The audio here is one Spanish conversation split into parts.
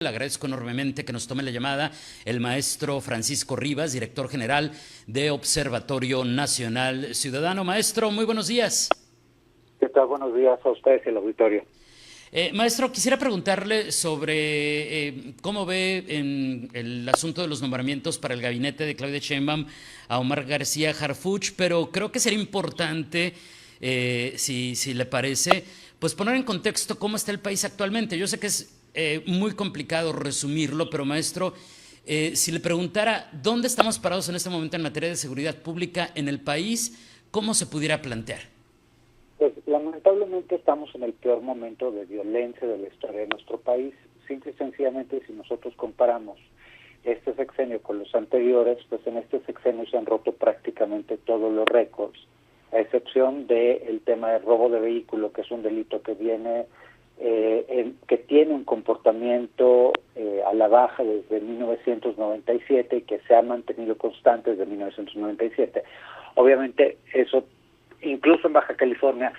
Le agradezco enormemente que nos tome la llamada el maestro Francisco Rivas, director general de Observatorio Nacional Ciudadano. Maestro, muy buenos días. ¿Qué tal? Buenos días a ustedes y al auditorio. Maestro, quisiera preguntarle sobre cómo ve en el asunto de los nombramientos para el gabinete de Claudia Sheinbaum a Omar García Harfuch, pero creo que sería importante, si le parece, pues poner en contexto cómo está el país actualmente. Yo sé que es muy complicado resumirlo, pero maestro, si le preguntara dónde estamos parados en este momento en materia de seguridad pública en el país, ¿cómo se pudiera plantear? Pues lamentablemente estamos en el peor momento de violencia de la historia de nuestro país. Simple y sencillamente, si nosotros comparamos este sexenio con los anteriores, pues en este sexenio se han roto prácticamente todos los récords, a excepción del tema de robo de vehículo, que es un delito que viene que tiene un comportamiento a la baja desde 1997 y que se ha mantenido constante desde 1997. Obviamente eso, incluso en Baja California,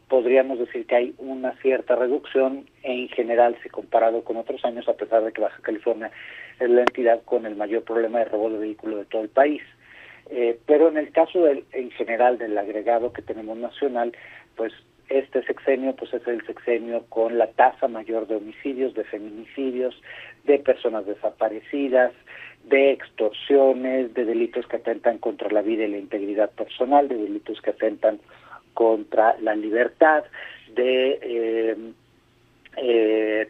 podríamos decir que hay una cierta reducción en general si comparado con otros años, a pesar de que Baja California es la entidad con el mayor problema de robo de vehículos de todo el país. Pero en el caso en general del agregado que tenemos nacional, pues este sexenio pues es el sexenio con la tasa mayor de homicidios, de feminicidios, de personas desaparecidas, de extorsiones, de delitos que atentan contra la vida y la integridad personal, de delitos que atentan contra la libertad, de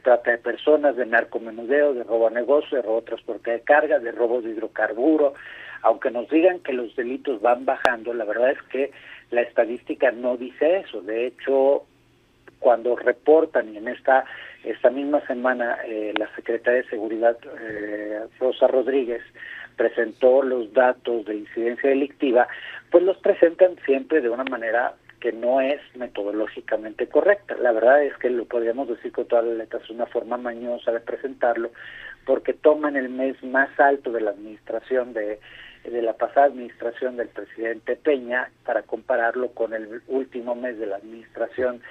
trata de personas, de narcomenudeo, de robo a negocio, de robo a transporte de carga, de robo de hidrocarburo. Aunque nos digan que los delitos van bajando, la verdad es que la estadística no dice eso. De hecho, cuando reportan, y en esta misma semana la secretaria de Seguridad, Rosa Rodríguez, presentó los datos de incidencia delictiva, pues los presentan siempre de una manera que no es metodológicamente correcta. La verdad es que lo podríamos decir con todas las letras, es una forma mañosa de presentarlo, porque toman el mes más alto de la administración de la pasada administración del presidente Peña para compararlo con el último mes de la administración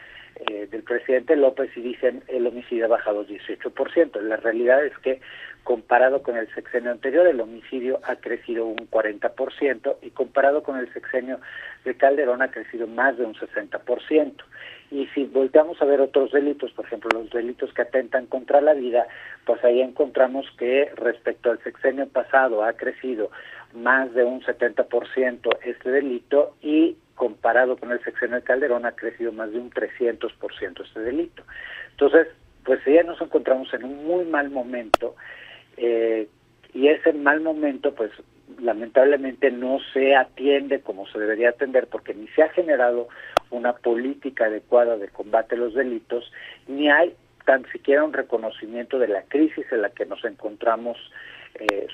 del presidente López y dicen el homicidio ha bajado 18%. La realidad es que comparado con el sexenio anterior el homicidio ha crecido un 40% y comparado con el sexenio de Calderón ha crecido más de un 60%. Y si volteamos a ver otros delitos, por ejemplo los delitos que atentan contra la vida, pues ahí encontramos que respecto al sexenio pasado ha crecido más de un 70% este delito y comparado con el sexenio de Calderón ha crecido más de un 300% este delito. Entonces, pues ya nos encontramos en un muy mal momento y ese mal momento pues lamentablemente no se atiende como se debería atender porque ni se ha generado una política adecuada de combate a los delitos, ni hay tan siquiera un reconocimiento de la crisis en la que nos encontramos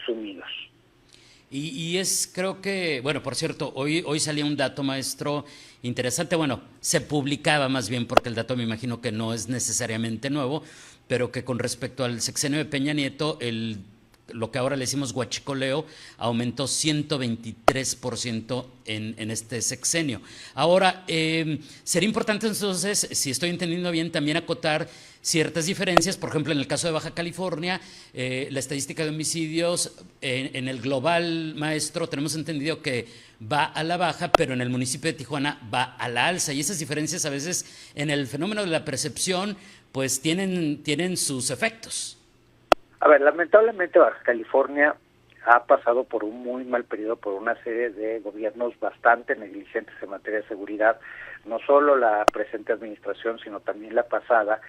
sumidos. Creo que, bueno, por cierto, hoy salía un dato, maestro, interesante. Bueno, se publicaba más bien porque el dato me imagino que no es necesariamente nuevo, pero que con respecto al sexenio de Peña Nieto, lo que ahora le decimos huachicoleo, aumentó 123% en este sexenio. Ahora, sería importante entonces, si estoy entendiendo bien, también acotar ciertas diferencias. Por ejemplo, en el caso de Baja California, la estadística de homicidios en el global, maestro, tenemos entendido que va a la baja, pero en el municipio de Tijuana va a la alza. Y esas diferencias a veces en el fenómeno de la percepción, pues tienen sus efectos. A ver, lamentablemente Baja California ha pasado por un muy mal periodo, por una serie de gobiernos bastante negligentes en materia de seguridad, no solo la presente administración, sino también la pasada.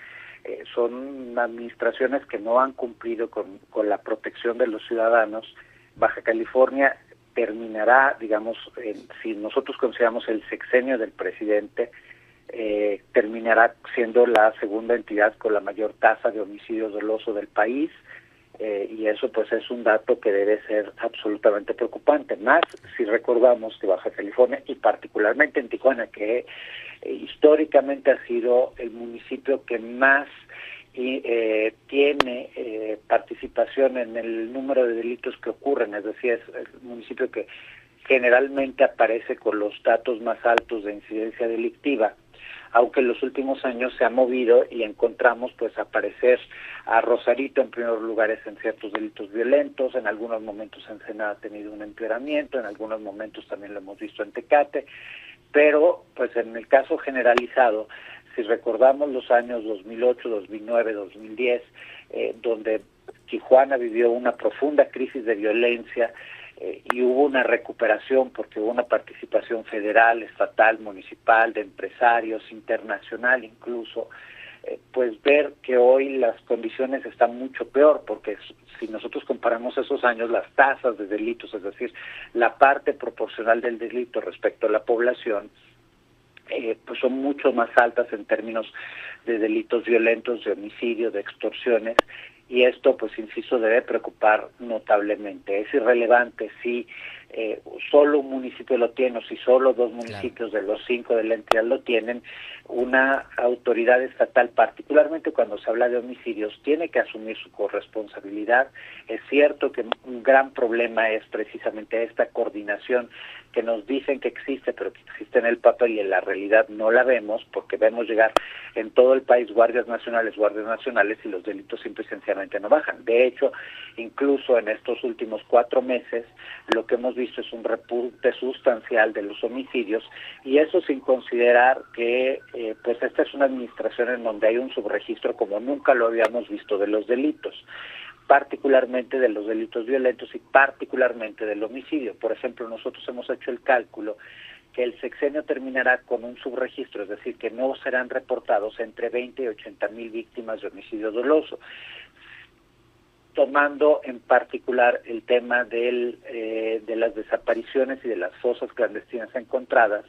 Son administraciones que no han cumplido con la protección de los ciudadanos. Baja California terminará, digamos, si nosotros consideramos el sexenio del presidente, terminará siendo la segunda entidad con la mayor tasa de homicidios doloso del país. Y eso pues es un dato que debe ser absolutamente preocupante, más si recordamos que Baja California y particularmente en Tijuana, que históricamente ha sido el municipio que más tiene participación en el número de delitos que ocurren, es decir, es el municipio que generalmente aparece con los datos más altos de incidencia delictiva. aunque en los últimos años se ha movido y encontramos pues aparecer a Rosarito en primeros lugares en ciertos delitos violentos, en algunos momentos Ensenada ha tenido un empeoramiento, en algunos momentos también lo hemos visto en Tecate, pero pues en el caso generalizado, si recordamos los años 2008, 2009, 2010, donde Tijuana vivió una profunda crisis de violencia, y hubo una recuperación porque hubo una participación federal, estatal, municipal, de empresarios, internacional incluso, pues ver que hoy las condiciones están mucho peor, porque si nosotros comparamos esos años, las tasas de delitos, es decir, la parte proporcional del delito respecto a la población, pues son mucho más altas en términos de delitos violentos, de homicidio, de extorsiones, y esto, pues insisto, debe preocupar notablemente. Es irrelevante si solo un municipio lo tiene o si solo 2 municipios de los 5 de la entidad lo tienen. Una autoridad estatal, particularmente cuando se habla de homicidios, tiene que asumir su corresponsabilidad. Es cierto que un gran problema es precisamente esta coordinación que nos dicen que existe, pero que existe en el papel y en la realidad no la vemos, porque vemos llegar en todo el país guardias nacionales y los delitos simple y sencillamente no bajan. De hecho, incluso en estos últimos 4 meses, lo que hemos visto es un repunte sustancial de los homicidios, y eso sin considerar que pues esta es una administración en donde hay un subregistro como nunca lo habíamos visto de los delitos, particularmente de los delitos violentos y particularmente del homicidio. Por ejemplo, nosotros hemos hecho el cálculo que el sexenio terminará con un subregistro, es decir, que no serán reportados entre 20 y 80 mil víctimas de homicidio doloso. Tomando en particular el tema de las desapariciones y de las fosas clandestinas encontradas,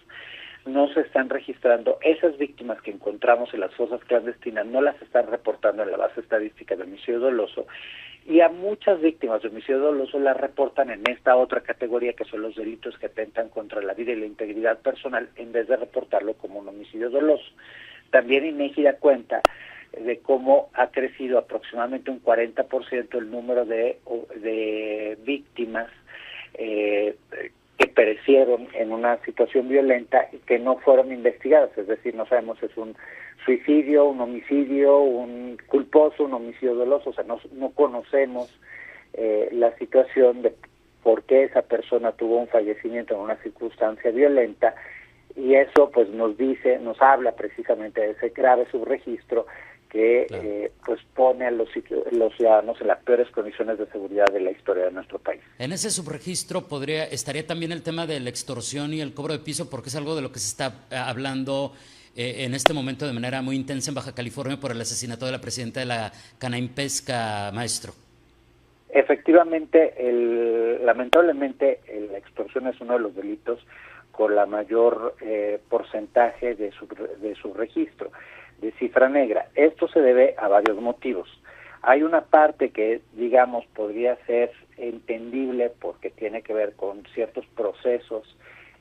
no se están registrando esas víctimas que encontramos en las fosas clandestinas, no las están reportando en la base estadística de homicidio doloso, y a muchas víctimas de homicidio doloso las reportan en esta otra categoría, que son los delitos que atentan contra la vida y la integridad personal, en vez de reportarlo como un homicidio doloso. También INEGI da cuenta de cómo ha crecido aproximadamente un 40% el número de víctimas que perecieron en una situación violenta y que no fueron investigadas, es decir, no sabemos si es un suicidio, un homicidio, un culposo, un homicidio doloso, o sea, no conocemos la situación de por qué esa persona tuvo un fallecimiento en una circunstancia violenta, y eso pues nos habla precisamente de ese grave subregistro que claro, pues pone a los ciudadanos en las peores condiciones de seguridad de la historia de nuestro país. En ese subregistro estaría también el tema de la extorsión y el cobro de piso, porque es algo de lo que se está hablando en este momento de manera muy intensa en Baja California por el asesinato de la presidenta de la Cana-Impesca, maestro. Efectivamente, lamentablemente la extorsión es uno de los delitos con la mayor porcentaje de subregistro, de cifra negra. Esto se debe a varios motivos. Hay una parte que, digamos, podría ser entendible porque tiene que ver con ciertos procesos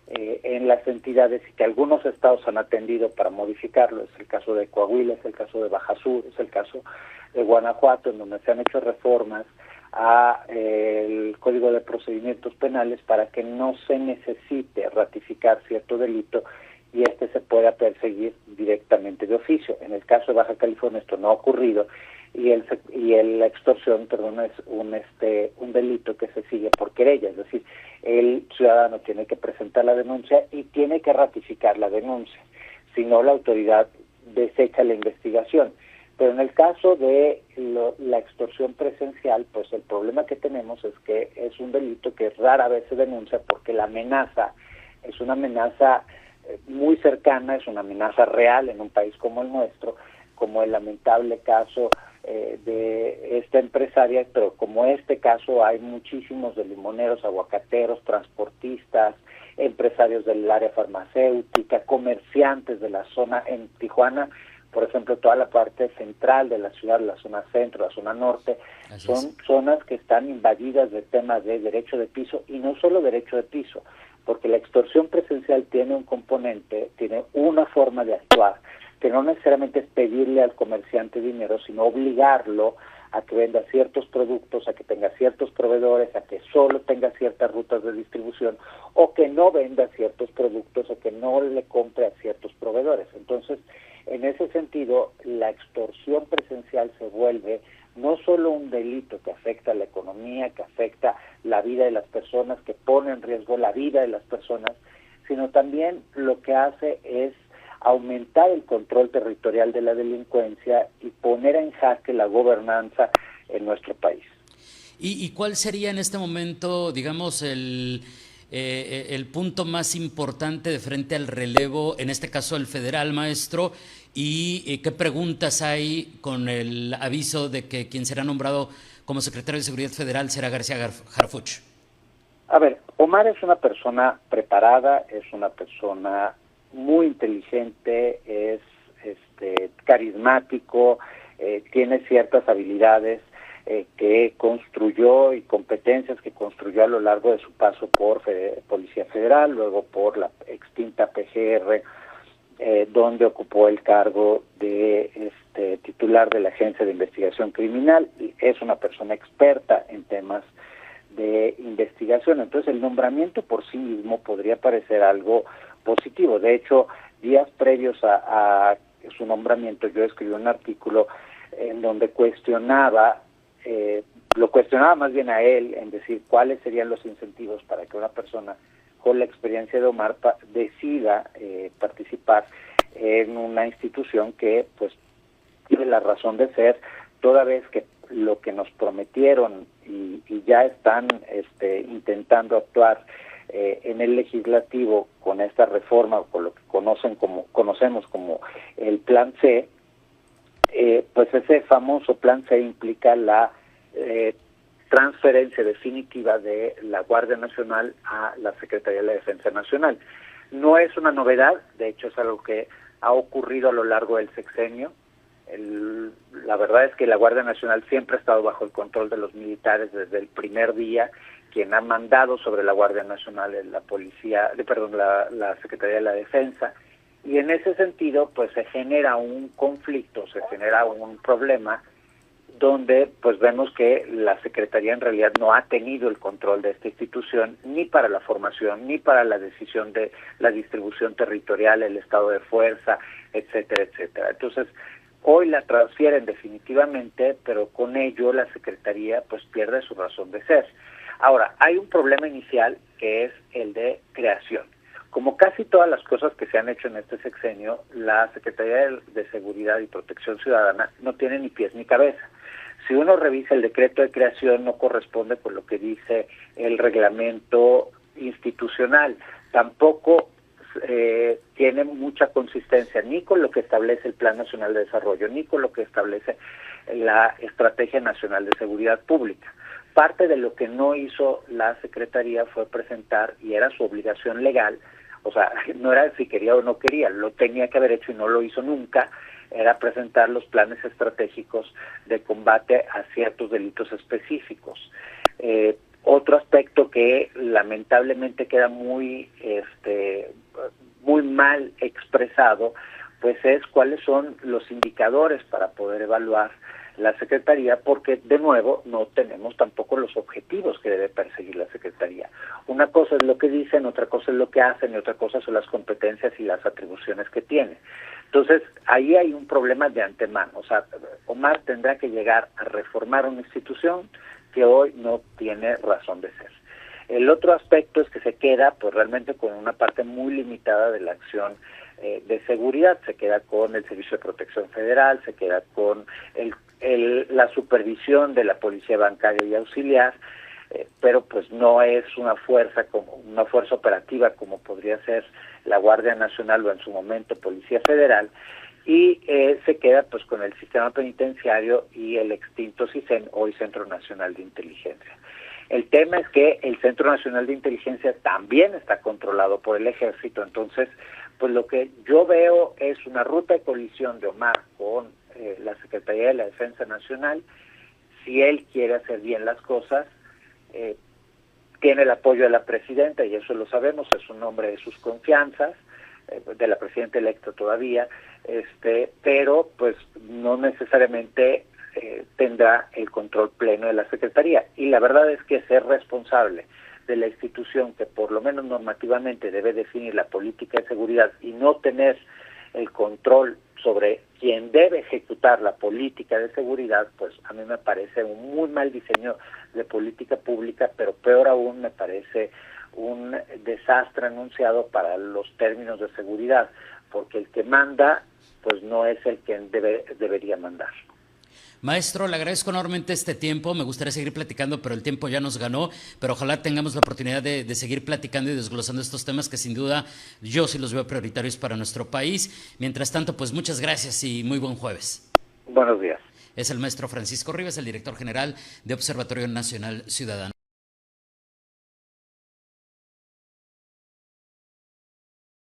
en las entidades y que algunos estados han atendido para modificarlo. Es el caso de Coahuila, es el caso de Baja Sur, es el caso de Guanajuato, en donde se han hecho reformas a el Código de Procedimientos Penales para que no se necesite ratificar cierto delito y se pueda perseguir directamente de oficio. En el caso de Baja California esto no ha ocurrido y la extorsión, es un delito que se sigue por querella, es decir, el ciudadano tiene que presentar la denuncia y tiene que ratificar la denuncia, si no la autoridad desecha la investigación. Pero en el caso de la extorsión presencial, pues el problema que tenemos es que es un delito que rara vez se denuncia porque la amenaza es una amenaza muy cercana, es una amenaza real en un país como el nuestro, como el lamentable caso de esta empresaria, pero como este caso hay muchísimos de limoneros, aguacateros, transportistas, empresarios del área farmacéutica, comerciantes de la zona en Tijuana. Por ejemplo, toda la parte central de la ciudad, la zona centro, la zona norte, son zonas que están invadidas de temas de derecho de piso, y no solo derecho de piso, porque la extorsión presencial tiene un componente, tiene una forma de actuar, que no necesariamente es pedirle al comerciante dinero, sino obligarlo a que venda ciertos productos, a que tenga ciertos proveedores, a que solo tenga ciertas rutas de distribución, o que no venda ciertos productos, o que no le compre a ciertos proveedores. Entonces, en ese sentido, la extorsión presencial se vuelve no solo un delito que afecta a la economía, que afecta la vida de las personas, que pone en riesgo la vida de las personas, sino también lo que hace es aumentar el control territorial de la delincuencia y poner en jaque la gobernanza en nuestro país. ¿Y cuál sería en este momento, digamos, el punto más importante de frente al relevo, en este caso el federal, maestro? ¿Y qué preguntas hay con el aviso de que quien será nombrado como secretario de Seguridad Federal será García Harfuch? A ver, Omar es una persona preparada, es una persona muy inteligente, es carismático, tiene ciertas habilidades que construyó y competencias que construyó a lo largo de su paso por Policía Federal, luego por la extinta PGR, donde ocupó el cargo de titular de la Agencia de Investigación Criminal. Es una persona experta en temas de investigación. Entonces, el nombramiento por sí mismo podría parecer algo positivo. De hecho, días previos a su nombramiento, yo escribí un artículo en donde lo cuestionaba más bien a él, en decir cuáles serían los incentivos para que una persona con la experiencia de Omar decida participar en una institución que pues tiene la razón de ser, toda vez que lo que nos prometieron y ya están intentando actuar en el legislativo con esta reforma, con lo que conocemos como el Plan C, pues ese famoso Plan C implica la transferencia definitiva de la Guardia Nacional a la Secretaría de la Defensa Nacional. No es una novedad, de hecho es algo que ha ocurrido a lo largo del sexenio. La verdad es que la Guardia Nacional siempre ha estado bajo el control de los militares desde el primer día. Quien ha mandado sobre la Guardia Nacional es la Secretaría de la Defensa, y en ese sentido pues se genera un conflicto, se genera un problema donde pues vemos que la Secretaría en realidad no ha tenido el control de esta institución, ni para la formación, ni para la decisión de la distribución territorial, el estado de fuerza, etcétera, etcétera. Entonces, hoy la transfieren definitivamente, pero con ello la Secretaría pues pierde su razón de ser. Ahora, hay un problema inicial que es el de creación. Como casi todas las cosas que se han hecho en este sexenio, la Secretaría de Seguridad y Protección Ciudadana no tiene ni pies ni cabeza. Si uno revisa el decreto de creación, no corresponde con lo que dice el reglamento institucional. Tampoco tiene mucha consistencia ni con lo que establece el Plan Nacional de Desarrollo, ni con lo que establece la Estrategia Nacional de Seguridad Pública. Parte de lo que no hizo la Secretaría fue presentar, y era su obligación legal, o sea, no era si quería o no quería, lo tenía que haber hecho y no lo hizo nunca, era presentar los planes estratégicos de combate a ciertos delitos específicos. Otro aspecto que lamentablemente queda muy mal expresado, pues es cuáles son los indicadores para poder evaluar la Secretaría, porque de nuevo no tenemos tampoco los objetivos que debe perseguir la Secretaría. Una cosa es lo que dicen, otra cosa es lo que hacen y otra cosa son las competencias y las atribuciones que tienen. Entonces, ahí hay un problema de antemano. O sea, Omar tendrá que llegar a reformar una institución que hoy no tiene razón de ser. El otro aspecto es que se queda pues realmente con una parte muy limitada de la acción de seguridad, se queda con el Servicio de Protección Federal, se queda con la supervisión de la Policía Bancaria y Auxiliar, pero pues no es una fuerza operativa como podría ser la Guardia Nacional o en su momento Policía Federal, y se queda pues con el sistema penitenciario y el extinto CISEN, hoy Centro Nacional de Inteligencia. El tema es que el Centro Nacional de Inteligencia también está controlado por el Ejército, entonces pues lo que yo veo es una ruta de colisión de Omar con la Secretaría de la Defensa Nacional. Si él quiere hacer bien las cosas, tiene el apoyo de la presidenta, y eso lo sabemos, es un hombre de sus confianzas, de la presidenta electa todavía, pero pues no necesariamente tendrá el control pleno de la Secretaría. Y la verdad es que ser responsable de la institución que por lo menos normativamente debe definir la política de seguridad y no tener el control sobre quien debe ejecutar la política de seguridad, pues a mí me parece un muy mal diseño de política pública, pero peor aún me parece un desastre anunciado para los términos de seguridad, porque el que manda pues no es el que debería mandar. Maestro, le agradezco enormemente este tiempo, me gustaría seguir platicando, pero el tiempo ya nos ganó, pero ojalá tengamos la oportunidad de seguir platicando y desglosando estos temas que sin duda yo sí los veo prioritarios para nuestro país. Mientras tanto, pues muchas gracias y muy buen jueves. Buenos días. Es el maestro Francisco Rivas, el director general de Observatorio Nacional Ciudadano.